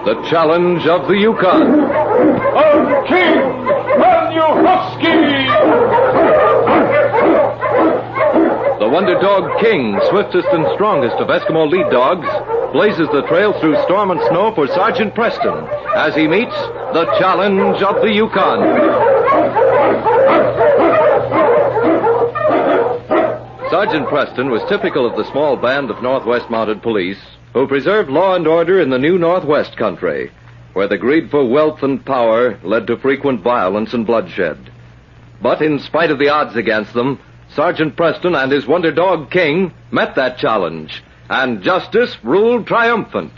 The Challenge of the Yukon. On King! Run, you husky! The Wonder Dog King, swiftest and strongest of Eskimo lead dogs, blazes the trail through storm and snow for Sergeant Preston as he meets the Challenge of the Yukon. Sergeant Preston was typical of the small band of Northwest Mounted Police who preserved law and order in the new Northwest country, where the greed for wealth and power led to frequent violence and bloodshed. But in spite of the odds against them, Sergeant Preston and his Wonder Dog King met that challenge, and justice ruled triumphant.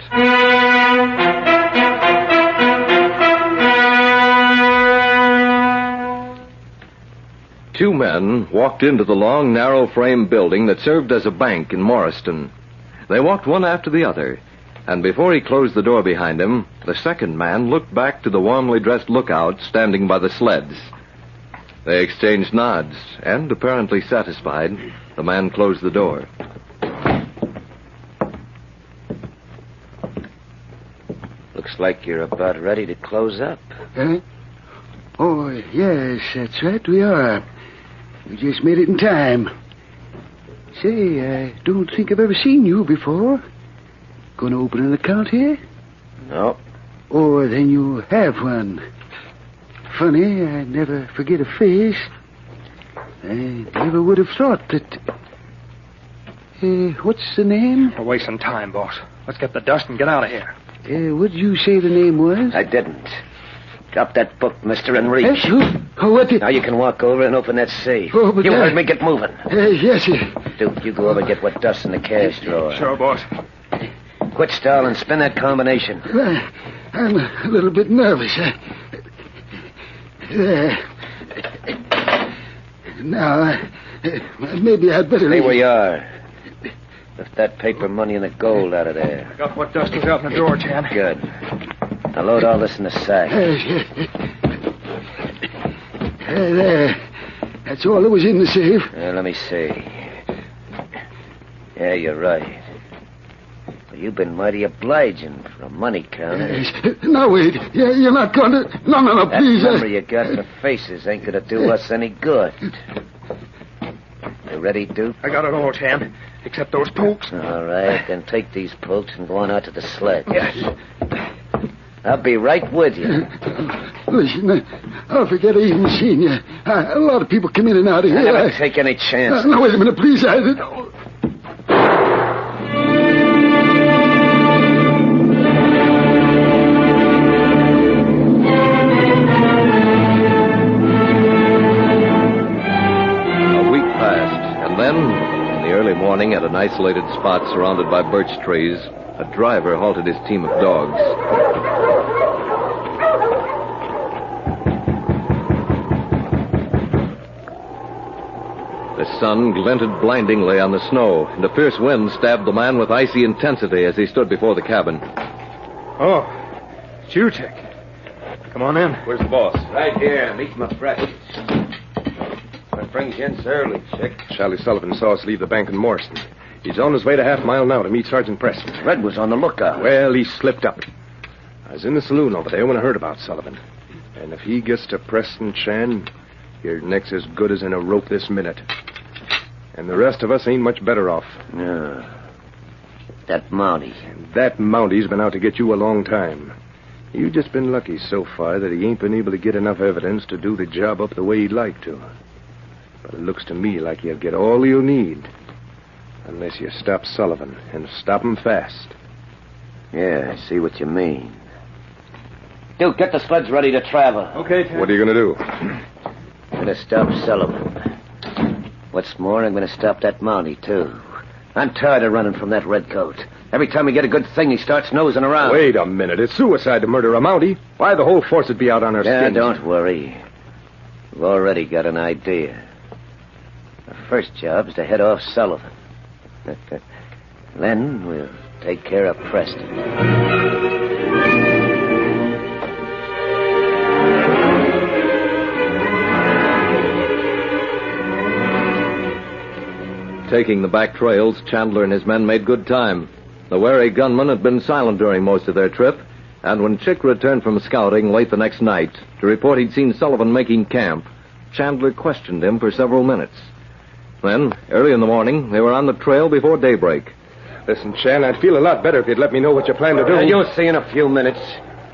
Two men walked into the long, narrow frame building that served as a bank in Morriston. They walked one after the other, and before he closed the door behind him, the second man looked back to the warmly dressed lookout standing by the sleds. They exchanged nods, and, apparently satisfied, the man closed the door. Looks like you're about ready to close up. Huh? Oh, yes, that's right, we are. We just made it in time. Say, I don't think I've ever seen you before. Going to open an account here? No. Oh, then you have one. Funny, I never forget a face. I never would have thought that... what's the name? We're wasting time, boss. Let's get the dust and get out of here. What did you say the name was? I didn't. Drop that book, mister, and reach. What did... Now you can walk over and open that safe. Oh, but you heard me. Get moving. Yes, sir. Duke, you go over and get what dust in the cash drawer. Sure, boss. Quit stalling. Spin that combination. I'm a little bit nervous. Now, maybe I'd better... Stay where you are. Lift that paper money and the gold out of there. I got what dust was out in the drawer, Chan. Good. Now load all this in the sack. There. That's all that was in the safe. Let me see. Yeah, you're right. Well, you've been mighty obliging for a money counter. Now, wait. You're not going to... No, please. That number you got for faces ain't going to do us any good. You ready, Duke? I got it all, Chan. Except those pokes. All right, then take these pokes and go on out to the sled. Yes. I'll be right with you. Listen, I'll forget I even seen you. A lot of people come in and out of here. I never take any chances. No, wait a minute, please. A week passed, and then, in the early morning, at an isolated spot surrounded by birch trees, a driver halted his team of dogs. The sun glinted blindingly on the snow, and a fierce wind stabbed the man with icy intensity as he stood before the cabin. Oh, it's you, Chick. Come on in. Where's the boss? Right here. Meet my breakfast. What brings you in so early, Chick? Charlie Sullivan saw us leave the bank in Morriston. He's on his way to half mile now to meet Sergeant Preston. Red was on the lookout. Well, he slipped up. I was in the saloon over there when I heard about Sullivan. And if he gets to Preston, Chan, your neck's as good as in a rope this minute. And the rest of us ain't much better off. No. That Mountie. That Mountie's been out to get you a long time. You've just been lucky so far that he ain't been able to get enough evidence to do the job up the way he'd like to. But it looks to me like you'll get all you'll need. Unless you stop Sullivan, and stop him fast. Yeah, I see what you mean. Duke, get the sleds ready to travel. Okay, Ted. What are you going to do? I'm going to stop Sullivan. What's more, I'm going to stop that Mountie, too. I'm tired of running from that redcoat. Every time we get a good thing, he starts nosing around. Wait a minute. It's suicide to murder a Mountie. Why, the whole force would be out on our skins. Don't worry. We've already got an idea. Our first job's to head off Sullivan. Then we'll take care of Preston. Taking the back trails, Chandler and his men made good time. The wary gunman had been silent during most of their trip, And when Chick returned from scouting late the next night to report he'd seen Sullivan making camp, Chandler questioned him for several minutes. Then, early in the morning, they were on the trail before daybreak. Listen, Chan, I'd feel a lot better if you'd let me know what you plan to do. You'll see in a few minutes.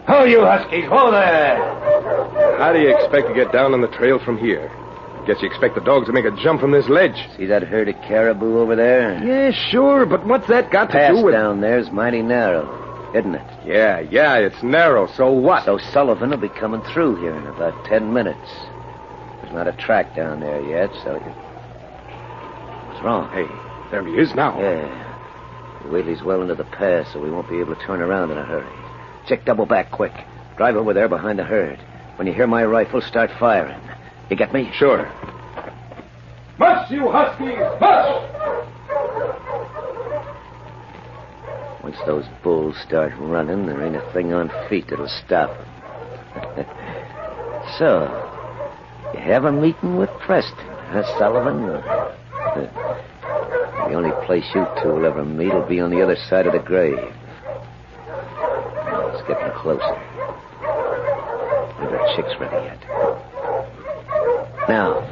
Ho, you huskies, ho there! How do you expect to get down on the trail from here? Guess you expect the dogs to make a jump from this ledge. See that herd of caribou over there? Yeah, sure, but what's that got to do with... The pass down there's mighty narrow, isn't it? Yeah, it's narrow, so what? So Sullivan will be coming through here in about 10 minutes. There's not a track down there yet, so you... What's wrong? Hey, there he is now. Yeah. Wait till he's well into the pass so we won't be able to turn around in a hurry. Chick, double back quick. Drive over there behind the herd. When you hear my rifle, start firing. You get me? Sure. Mush, you huskies! Mush! Once those bulls start running, there ain't a thing on feet that'll stop them. So, you have a meeting with Preston, huh, Sullivan? The only place you two will ever meet will be on the other side of the grave. It's getting closer. Maybe our Chick's ready yet. Now.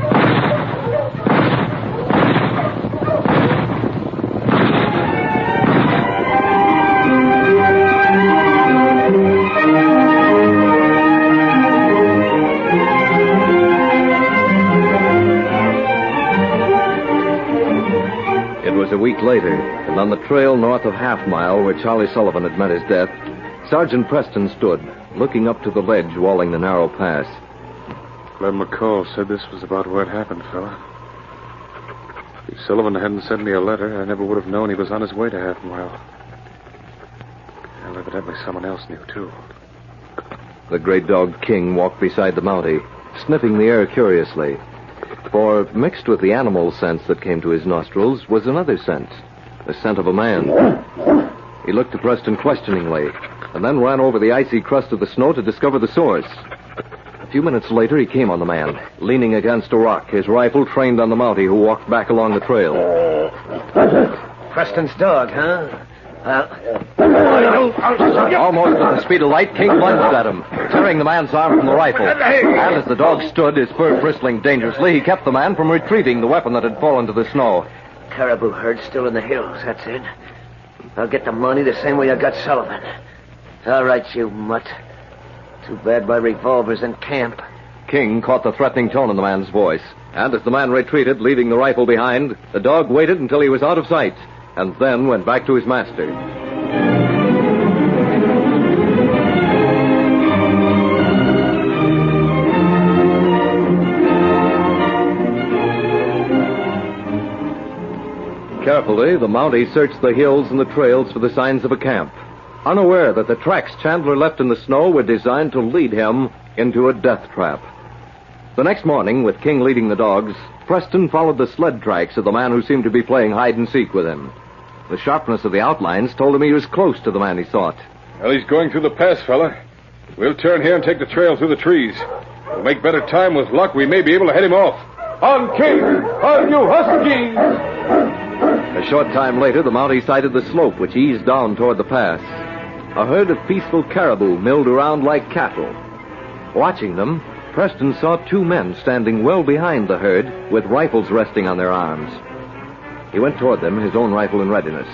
It was a week later, and on the trail north of Half Mile where Charlie Sullivan had met his death, Sergeant Preston stood, looking up to the ledge walling the narrow pass. Clem McCall said this was about where it happened, fella. If Sullivan hadn't sent me a letter, I never would have known he was on his way to Half Mile. Well, evidently someone else knew, too. The great dog King walked beside the Mountie, sniffing the air curiously. For mixed with the animal scents that came to his nostrils was another scent, the scent of a man. He looked at Preston questioningly, and then ran over the icy crust of the snow to discover the source. A few minutes later, he came on the man, leaning against a rock, his rifle trained on the Mountie, who walked back along the trail. Preston's dog, huh? Almost at the speed of light, King lunged at him, tearing the man's arm from the rifle. And as the dog stood, his fur bristling dangerously, he kept the man from retrieving the weapon that had fallen to the snow. Caribou herd still in the hills, that's it. I'll get the money the same way I got Sullivan. All right, you mutt. Too bad my revolver's in camp. King caught the threatening tone in the man's voice. And as the man retreated, leaving the rifle behind, the dog waited until he was out of sight, and then went back to his master. Carefully, the Mountie searched the hills and the trails for the signs of a camp, unaware that the tracks Chandler left in the snow were designed to lead him into a death trap. The next morning, with King leading the dogs, Preston followed the sled tracks of the man who seemed to be playing hide-and-seek with him. The sharpness of the outlines told him he was close to the man he sought. Well, he's going through the pass, fella. We'll turn here and take the trail through the trees. We'll make better time. With luck, we may be able to head him off. On, King! On, you huskies! A short time later, the Mountie sighted the slope which eased down toward the pass. A herd of peaceful caribou milled around like cattle. Watching them, Preston saw two men standing well behind the herd with rifles resting on their arms. He went toward them, his own rifle in readiness.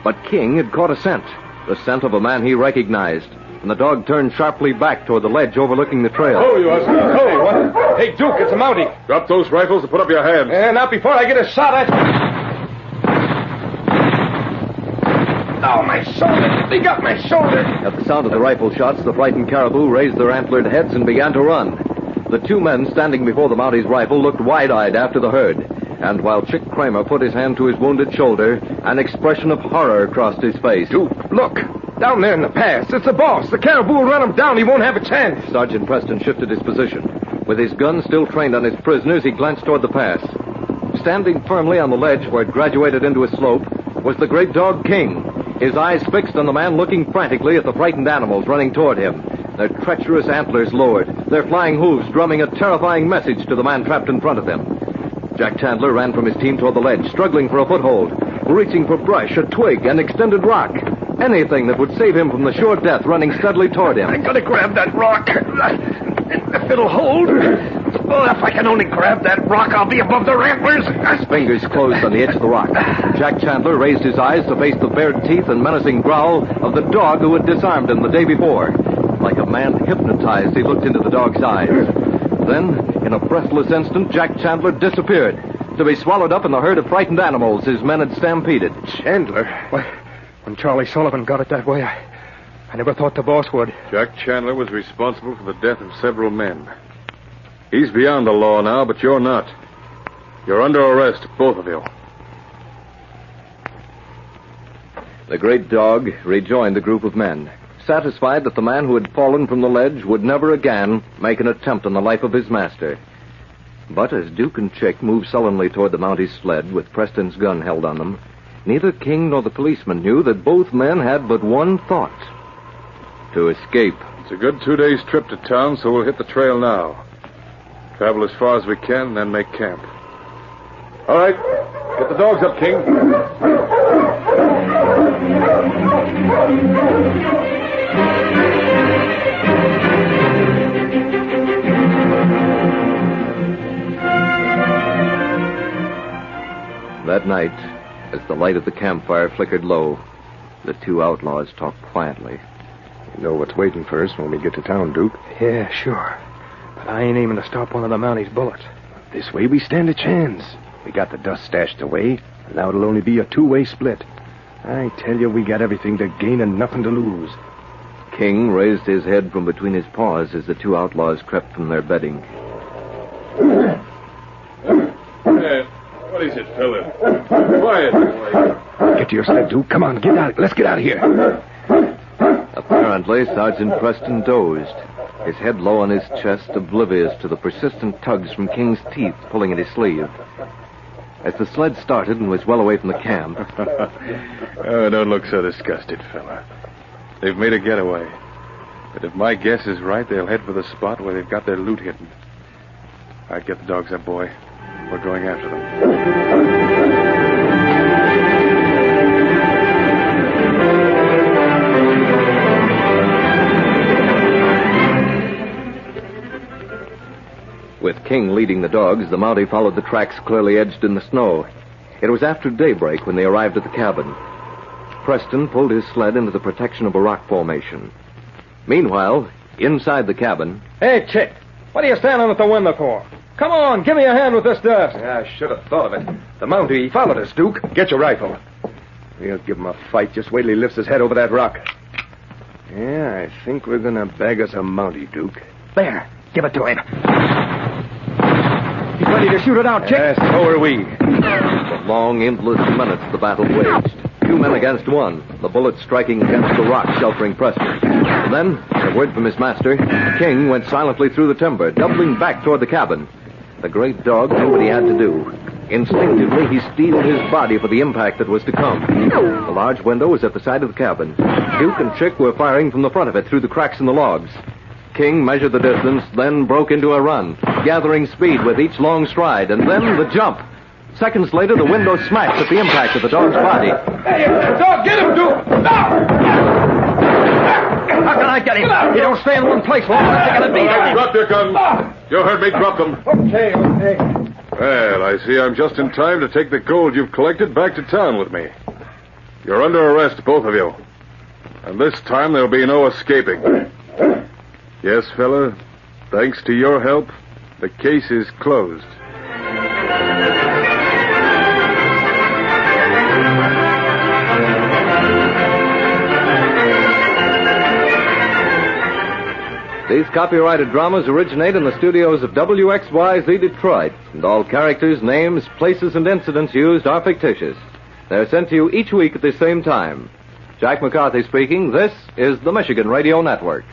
But King had caught a scent, the scent of a man he recognized, and the dog turned sharply back toward the ledge overlooking the trail. Oh, you huskies. Oh, what? Hey, Duke, it's a Mountie. Drop those rifles and put up your hands. Not before I get a shot at you. Oh, my shoulder! They got my shoulder! At the sound of the rifle shots, the frightened caribou raised their antlered heads and began to run. The two men standing before the Mountie's rifle looked wide-eyed after the herd. And while Chick Kramer put his hand to his wounded shoulder, an expression of horror crossed his face. Duke, look! Down there in the pass. It's the boss. The caribou will run him down. He won't have a chance. Sergeant Preston shifted his position. With his gun still trained on his prisoners, he glanced toward the pass. Standing firmly on the ledge where it graduated into a slope was the great dog King, his eyes fixed on the man looking frantically at the frightened animals running toward him, their treacherous antlers lowered, their flying hooves drumming a terrifying message to the man trapped in front of them. Jack Chandler ran from his team toward the ledge, struggling for a foothold, reaching for brush, a twig, an extended rock. Anything that would save him from the sure death running steadily toward him. I'm gonna grab that rock. If it'll hold. Oh, if I can only grab that rock, I'll be above the ramblers. His fingers closed on the edge of the rock. Jack Chandler raised his eyes to face the bared teeth and menacing growl of the dog who had disarmed him the day before. Like a man hypnotized, he looked into the dog's eyes. Then, in a breathless instant, Jack Chandler disappeared, to be swallowed up in the herd of frightened animals his men had stampeded. Chandler? When Charlie Sullivan got it that way, I never thought the boss would. Jack Chandler was responsible for the death of several men. He's beyond the law now, but you're not. You're under arrest, both of you. The great dog rejoined the group of men, satisfied that the man who had fallen from the ledge would never again make an attempt on the life of his master. But as Duke and Chick moved sullenly toward the Mounties' sled with Preston's gun held on them, neither King nor the policeman knew that both men had but one thought: to escape. It's a good 2 days' trip to town, so we'll hit the trail now. Travel as far as we can, then make camp. All right. Get the dogs up, King. That night, as the light of the campfire flickered low, the two outlaws talked quietly. You know what's waiting for us when we get to town, Duke. Yeah, sure. But I ain't aiming to stop one of the Mounties' bullets. This way we stand a chance. We got the dust stashed away, and now it'll only be a two-way split. I tell you, we got everything to gain and nothing to lose. King raised his head from between his paws as the two outlaws crept from their bedding. What is it, fella? Quiet. Get to your sled, Duke. Come on, get out. Let's get out of here. Apparently, Sergeant Preston dozed, his head low on his chest, oblivious to the persistent tugs from King's teeth pulling at his sleeve. As the sled started and was well away from the camp... Oh, don't look so disgusted, fella. They've made a getaway. But if my guess is right, they'll head for the spot where they've got their loot hidden. All right, get the dogs up, boy. We're going after them. With King leading the dogs, the Mountie followed the tracks clearly edged in the snow. It was after daybreak when they arrived at the cabin. Preston pulled his sled into the protection of a rock formation. Meanwhile, inside the cabin... Hey, Chick, what are you standing at the window for? Come on, give me a hand with this dust. Yeah, I should have thought of it. The Mountie, he followed us, Duke. Get your rifle. We'll give him a fight. Just wait till he lifts his head over that rock. Yeah, I think we're going to bag us a Mountie, Duke. There, give it to him. He's ready to shoot it out, Chick. Yes, so are we. For long, endless minutes, the battle waged. 2 men against 1, the bullets striking against the rock sheltering Preston. And then, at a word from his master, King went silently through the timber, doubling back toward the cabin. The great dog knew what he had to do. Instinctively, he steeled his body for the impact that was to come. The large window was at the side of the cabin. Duke and Chick were firing from the front of it through the cracks in the logs. King measured the distance, then broke into a run, gathering speed with each long stride, and then the jump. Seconds later, the window smashed at the impact of the dog's body. Hey, dog, get him, Duke! How can I get him? You don't stay in one place long. I'm taking a beat. Drop your guns. You heard me. Drop them. Okay. Well, I see I'm just in time to take the gold you've collected back to town with me. You're under arrest, both of you. And this time there'll be no escaping. Yes, fella, thanks to your help, the case is closed. These copyrighted dramas originate in the studios of WXYZ Detroit, and all characters, names, places, and incidents used are fictitious. They're sent to you each week at the same time. Jack McCarthy speaking. This is the Michigan Radio Network.